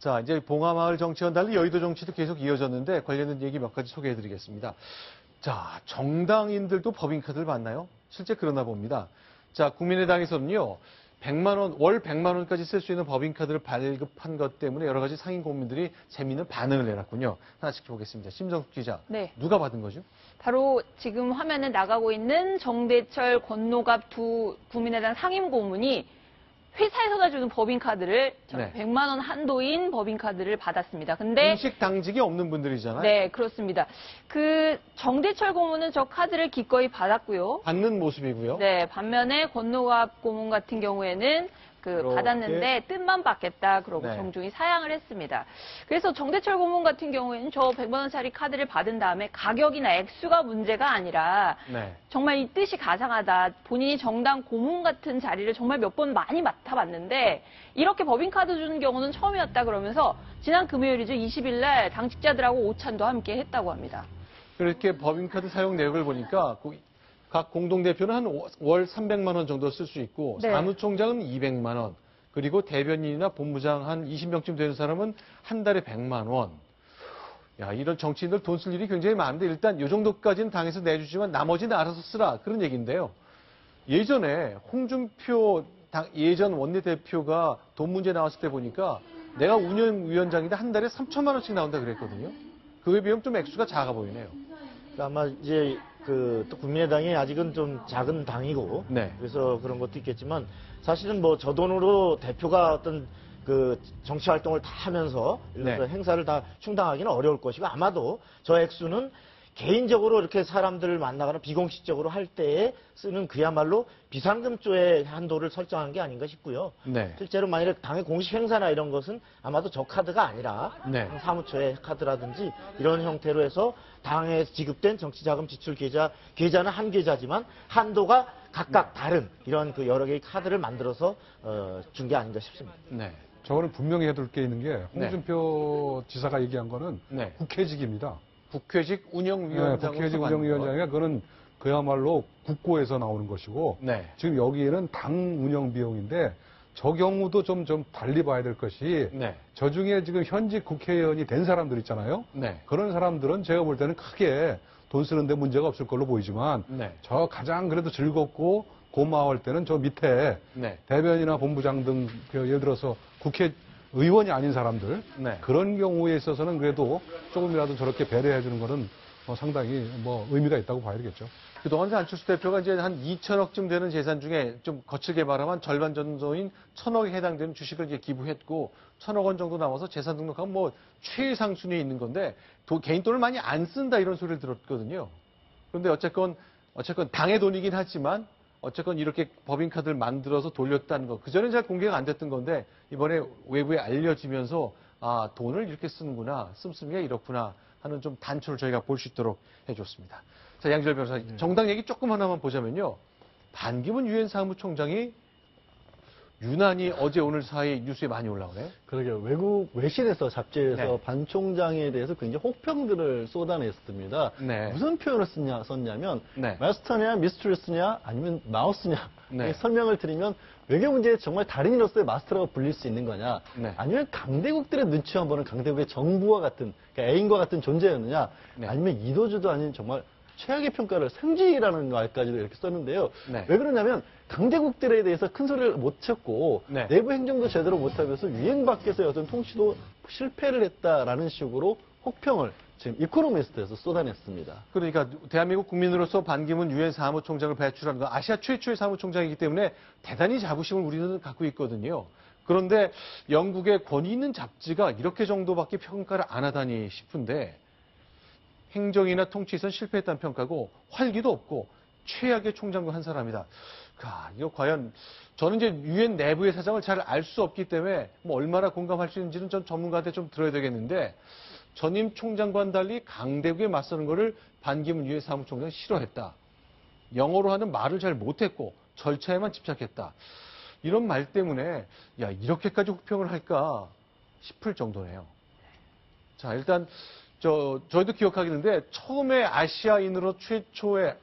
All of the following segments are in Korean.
자, 이제 봉하마을 정치와는 달리 여의도 정치도 계속 이어졌는데 관련된 얘기 몇 가지 소개해드리겠습니다. 자, 정당인들도 법인카드를 받나요? 실제 그러나 봅니다. 자, 국민의당에서는요, 100만 원, 월 100만 원까지 쓸 수 있는 법인카드를 발급한 것 때문에 여러 가지 상인 국민들이 재미있는 반응을 내놨군요. 하나씩 보겠습니다. 심정숙 기자. 네. 누가 받은 거죠? 바로 지금 화면에 나가고 있는 정대철, 권노갑 두 국민의당 상임 고문이 회사에서다 주는 법인카드를 100만 원 한도인 법인카드를 받았습니다. 근데 공식 당직이 없는 분들이잖아요. 네, 그렇습니다. 그 정대철 고문은 저 카드를 기꺼이 받았고요. 받는 모습이고요. 네, 반면에 권노갑 고문 같은 경우에는 받았는데 뜻만 받겠다 그러고 네. 정중히 사양을 했습니다. 그래서 정대철 고문 같은 경우에는 저 100만 원짜리 카드를 받은 다음에 가격이나 액수가 문제가 아니라 네. 정말 이 뜻이 가상하다. 본인이 정당 고문 같은 자리를 정말 몇 번 많이 맡아봤는데 이렇게 법인카드 주는 경우는 처음이었다 그러면서 지난 금요일이죠. 20일 날 당직자들하고 오찬도 함께 했다고 합니다. 그렇게 법인카드 사용 내역을 보니까 각 공동대표는 한 월 300만 원 정도 쓸 수 있고 네. 사무총장은 200만 원 그리고 대변인이나 본부장 한 20명쯤 되는 사람은 한 달에 100만 원. 야, 이런 정치인들 돈 쓸 일이 굉장히 많은데 일단 이 정도까지는 당에서 내주지만 나머지는 알아서 쓰라 그런 얘기인데요. 예전에 홍준표 예전 원내대표가 돈 문제 나왔을 때 보니까 내가 운영위원장인데 한 달에 3천만 원씩 나온다 그랬거든요. 그에 비하면 좀 액수가 작아 보이네요. 아마 이제 또 국민의당이 아직은 좀 작은 당이고 네. 그래서 그런 것도 있겠지만 사실은 뭐 저 돈으로 대표가 어떤 그 정치 활동을 다 하면서 이래서 행사를 다 충당하기는 어려울 것이고 아마도 저 액수는 개인적으로 이렇게 사람들을 만나거나 비공식적으로 할 때에 쓰는 그야말로 비상금조의 한도를 설정한 게 아닌가 싶고요. 네. 실제로 만약에 당의 공식 행사나 이런 것은 아마도 저 카드가 아니라 네. 사무처의 카드라든지 이런 형태로 해서 당에 지급된 정치자금 지출 계좌는 한 계좌지만 한도가 각각 다른 이런 그 여러 개의 카드를 만들어서 준 게 아닌가 싶습니다. 네. 저거는 분명히 해둘 게 있는 게 홍준표 지사가 얘기한 거는 국회직입니다. 국회직 운영위원장. 네, 국회직 운영위원장이가 그거는 그야말로 국고에서 나오는 것이고 지금 여기에는 당 운영 비용인데 저 경우도 좀 달리 봐야 될 것이 저 중에 지금 현직 국회의원이 된 사람들 있잖아요. 그런 사람들은 제가 볼 때는 크게 돈 쓰는데 문제가 없을 걸로 보이지만 저 가장 그래도 즐겁고 고마워할 때는 저 밑에 대변이나 본부장 등 예를 들어서 국회의원이 아닌 사람들 그런 경우에 있어서는 그래도 조금이라도 저렇게 배려해 주는 거는 상당히 의미가 있다고 봐야 되겠죠. 그동안 안철수 대표가 이제 한 2천억쯤 되는 재산 중에 좀 거칠게 말하면 절반 정도인 1,000억에 해당되는 주식을 이제 기부했고 1,000억 원 정도 남아서 재산 등록하면 최상 순위에 있는 건데 개인 돈을 많이 안 쓴다 이런 소리를 들었거든요. 그런데 어쨌건 당의 돈이긴 하지만 어쨌건 이렇게 법인카드를 만들어서 돌렸다는 거. 그전엔 잘 공개가 안 됐던 건데 이번에 외부에 알려지면서 아, 돈을 이렇게 쓰는구나. 씀씀이가 이렇구나 하는 좀 단초를 저희가 볼 수 있도록 해줬습니다. 자, 양지열 변호사님. 정당 얘기 조금 하나만 보자면요. 반기문 유엔 사무총장이 유난히 어제 오늘 사이 뉴스에 많이 올라오네요. 그러게요. 외국 외신에서 잡지에서 반 총장에 대해서 굉장히 혹평들을 쏟아냈습니다. 무슨 표현을 썼냐면 마스터냐 미스트리스냐 아니면 마우스냐 설명을 드리면 외교 문제에 정말 달인으로서의 마스터라고 불릴 수 있는 거냐 아니면 강대국들의 눈치만 보는 강대국의 정부와 같은 그러니까 애인과 같은 존재였느냐 아니면 이도주도 아닌 정말 최악의 평가를 생쥐라는 말까지도 이렇게 썼는데요. 왜 그러냐면 강대국들에 대해서 큰 소리를 못 쳤고 내부 행정도 제대로 못하면서 유행 밖에서의 어떤 통치도 실패를 했다라는 식으로 혹평을 지금 이코노미스트에서 쏟아냈습니다. 그러니까 대한민국 국민으로서 반기문 유엔 사무총장을 배출하는 건 아시아 최초의 사무총장이기 때문에 대단히 자부심을 우리는 갖고 있거든요. 그런데 영국의 권위 있는 잡지가 이렇게 정도밖에 평가를 안 하다니 싶은데 행정이나 통치에선 실패했다는 평가고 활기도 없고 최악의 총장도 한 사람이다. 이거 과연 저는 이제 유엔 내부의 사정을 잘 알 수 없기 때문에 얼마나 공감할 수 있는지는 전 전문가한테 좀 들어야 되겠는데 전임 총장과는 달리 강대국에 맞서는 거를 반기문 유엔 사무총장이 싫어했다. 영어로 하는 말을 잘 못했고 절차에만 집착했다. 이런 말 때문에 야 이렇게까지 혹평을 할까 싶을 정도네요. 자 일단 저희도 기억하겠는데 처음에 아시아인으로 최초의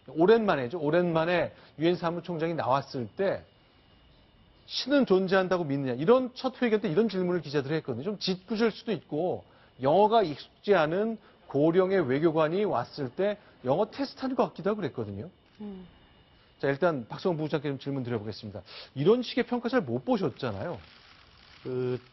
오랜만에 유엔 사무총장이 나왔을 때 신은 존재한다고 믿느냐. 이런 첫 회견 때 이런 질문을 기자들이 했거든요. 좀 짓궂을 수도 있고 영어가 익숙지 않은 고령의 외교관이 왔을 때 영어 테스트하는 것 같기도 하고 그랬거든요. 자, 일단 박성훈 부부장께 좀 질문 드려보겠습니다. 이런 식의 평가 잘 못 보셨잖아요.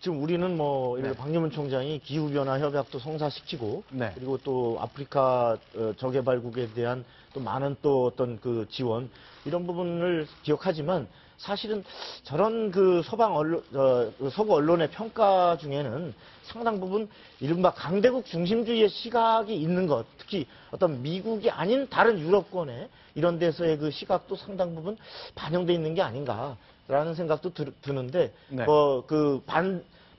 지금 우리는 뭐, 네. 반기문 총장이 기후변화 협약도 성사시키고, 네. 그리고 또 아프리카 저개발국에 대한 또 많은 또 어떤 그 지원, 이런 부분을 기억하지만, 사실은 저런 그 서구 언론의 평가 중에는 상당 부분 이른바 강대국 중심주의의 시각이 있는 것, 특히 어떤 미국이 아닌 다른 유럽권의 이런 데서의 그 시각도 상당 부분 반영돼 있는 게 아닌가라는 생각도 드는데, 네.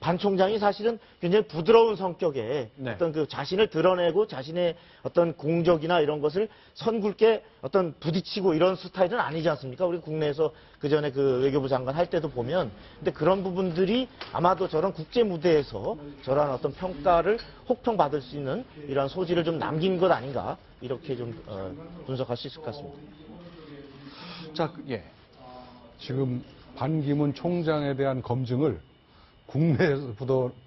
반 총장이 사실은 굉장히 부드러운 성격의 네. 어떤 그 자신을 드러내고 자신의 어떤 공적이나 이런 것을 선굵게 어떤 부딪히고 이런 스타일은 아니지 않습니까? 우리 국내에서 그 전에 그 외교부 장관 할 때도 보면, 근데 그런 부분들이 아마도 저런 국제 무대에서 저런 어떤 평가를 혹평받을 수 있는 이러한 소지를 좀 남긴 것 아닌가, 이렇게 좀 분석할 수 있을 것 같습니다. 자, 예. 지금 반기문 총장에 대한 검증을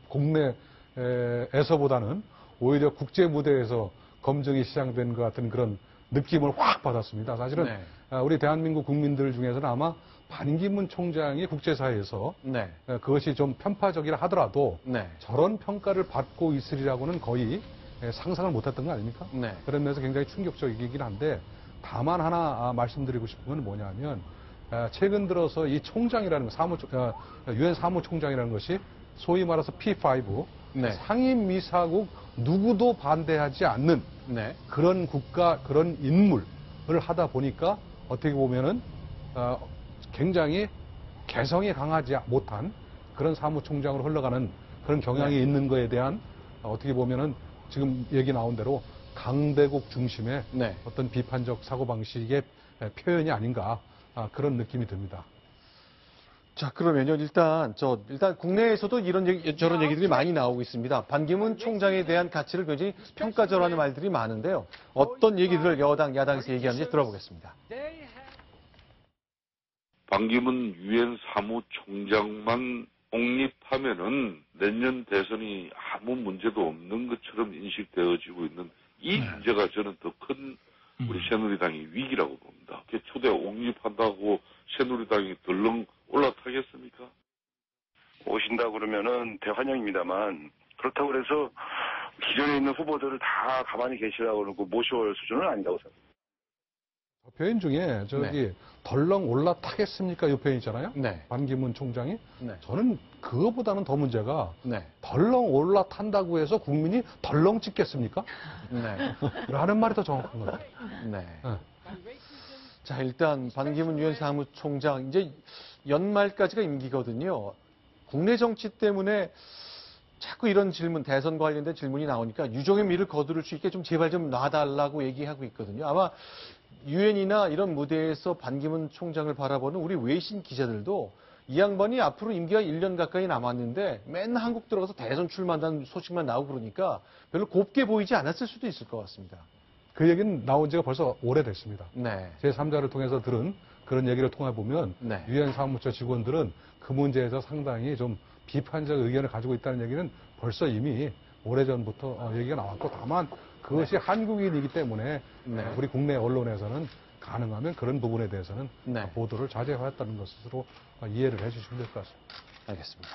국내에서보다는 오히려 국제 무대에서 검증이 시작된 것 같은 그런 느낌을 확 받았습니다. 사실은 네. 우리 대한민국 국민들 중에서는 아마 반기문 총장이 국제사회에서 네. 그것이 좀 편파적이라 하더라도 네. 저런 평가를 받고 있으리라고는 거의 상상을 못했던 거 아닙니까? 네. 그런 면에서 굉장히 충격적이긴 한데, 다만 하나 말씀드리고 싶은 건 뭐냐면, 최근 들어서 이 총장이라는 유엔 사무총장이라는 것이 소위 말해서 P5 네. 상임이사국 누구도 반대하지 않는 네. 그런 국가 그런 인물을 하다 보니까 어떻게 보면은 굉장히 개성이 강하지 못한 그런 사무총장으로 흘러가는 그런 경향이 네. 있는 거에 대한 어떻게 보면은 지금 얘기 나온 대로 강대국 중심의 네. 어떤 비판적 사고방식의 표현이 아닌가, 그런 느낌이 듭니다. 자, 그러면요. 일단 국내에서도 저런 얘기들이 많이 나오고 있습니다. 반기문 총장에 대한 가치를 굉장히 평가절하는 말들이 많은데요. 어떤 얘기들을 여당, 야당에서 얘기하는지 들어보겠습니다. 반기문 유엔 사무총장만 옹립하면은 내년 대선이 아무 문제도 없는 것처럼 인식되어지고 있는 이 문제가 저는 더 큰 우리 새누리당의 위기라고 봅니다. 초대 옹립한다고 새누리당이 덜렁 올라타겠습니까? 오신다 그러면은 대환영입니다만, 그렇다고 해서 기존에 있는 후보들을 다 가만히 계시라고 그러고 모셔올 수준은 아니라고 생각합니다. 표현 중에 덜렁 올라타겠습니까? 이 표현 있잖아요. 네. 반기문 총장이. 네. 저는 그거보다는 더 문제가 네. 덜렁 올라탄다고 해서 국민이 덜렁 찍겠습니까? 네. 라는 말이 더 정확한 거예요. 네. 네. 자, 일단 반기문 유엔 사무총장 이제 연말까지가 임기거든요. 국내 정치 때문에 자꾸 이런 질문, 대선 관련된 질문이 나오니까 유종의 미를 거두를 수 있게 좀 제발 좀 놔달라고 얘기하고 있거든요. 아마 유엔이나 이런 무대에서 반기문 총장을 바라보는 우리 외신 기자들도 이 양반이 앞으로 임기가 1년 가까이 남았는데 맨날 한국 들어가서 대선 출마한다는 소식만 나오고 그러니까 별로 곱게 보이지 않았을 수도 있을 것 같습니다. 그 얘기는 나온 지가 벌써 오래됐습니다. 네. 제3자를 통해서 들은 그런 얘기를 통해 보면 네. 유엔 사무처 직원들은 그 문제에서 상당히 좀 비판적 의견을 가지고 있다는 얘기는 벌써 이미 오래전부터 얘기가 나왔고, 다만 그것이 한국인이기 때문에 우리 국내 언론에서는 가능하면 그런 부분에 대해서는 보도를 자제하였다는 것으로 이해를 해주시면 될 것 같습니다. 알겠습니다.